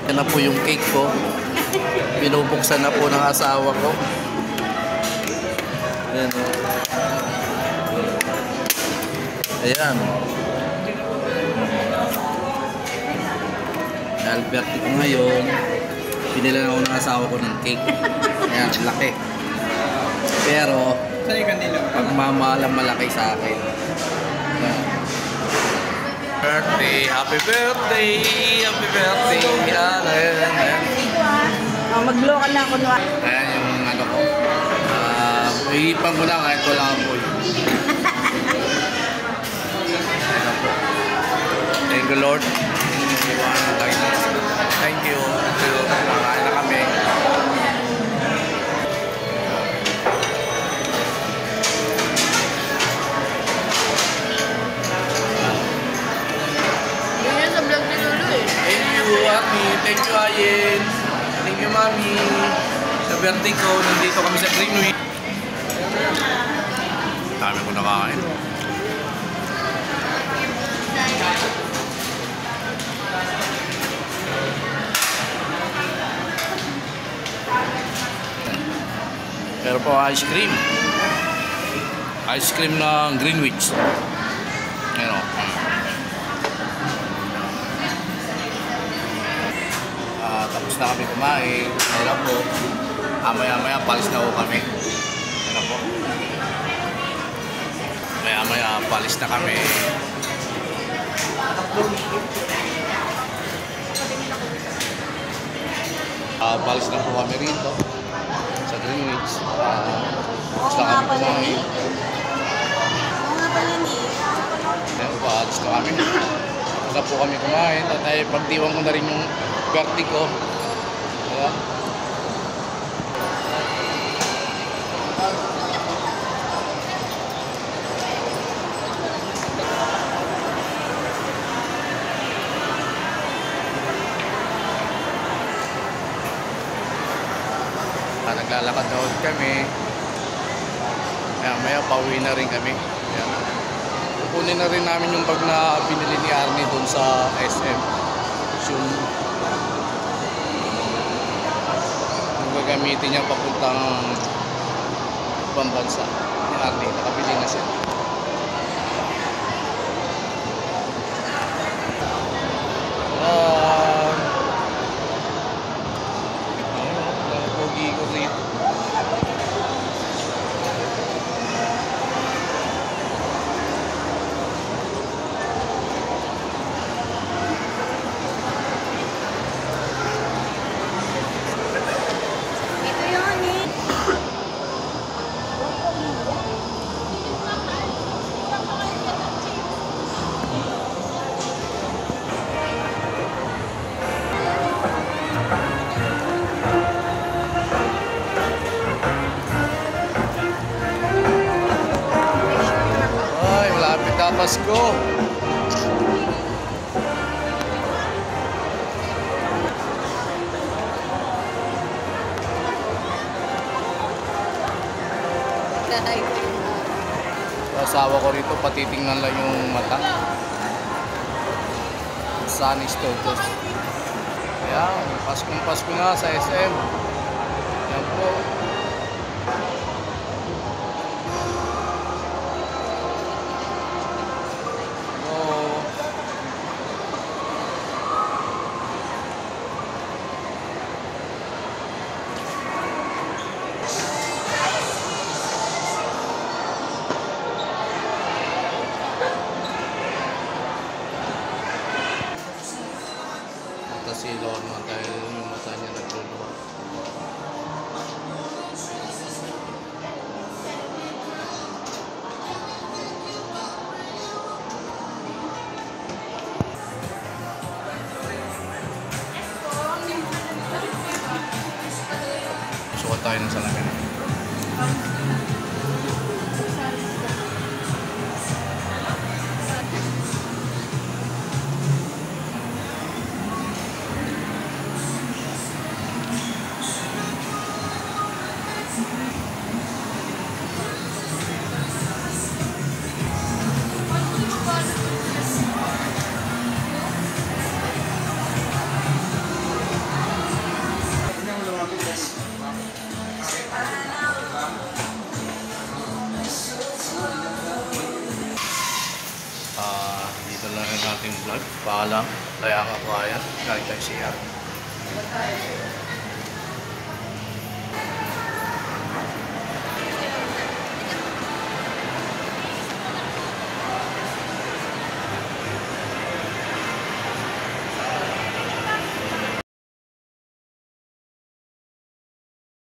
Yan na po yung cake ko. Binubuksan na po ng asawa ko. Ayan o. Ayan. Dahil birthday ko ngayon, pinila na ako ng asawa ko ng cake. Ayan, laki. Pero, pagmamahalang malaki sa akin. Ayan. Birthday, happy birthday, happy birthday. Ayan. Mag-blow ka na ako nwa. Ayan yung ano ko. Iipan ko na kahit wala ang boy. Thank you, Lord. Thank you. Nakain na kami. Yun sa vlog ni Lulu eh. Thank you, Ate. Thank you, Ayen. Thank you, Mami. Sa birthday ko, nandito kami sa Greenwich. Dami ko nakain. Pero po ice cream. Ice cream ng Greenwich. Ayan o. Tapos na kami kumain. Ayan po. Maya-maya palis na po kami. Ayan po. Maya-maya palis na kami. Palis na po kami rito sa Greenwich. Tapos na kami kumain. Ayan po, alis na kami. Tapos na po kami kumain. At ay pagdiwan ko na rin yung birthday ko. Ayan. Naglalakad daw kami. Maya pauwi na rin kami. Ayan. Kukunin na rin namin yung bag na binili ni Arnie doon sa SM. Yung gagamitin niya papuntang ibang bansa ni Arnie. Nakabili na siya. Pasko. Asawa ko rito, patitingnan lang yung mata. Sunny Studios. Ayan, Pasko na sa SM. Ayan po. Si Lorna dahil yung mata niya nagluluha. Sukat tayo ng salamin. nga lang, kaya nga kaya, galing tayo siya.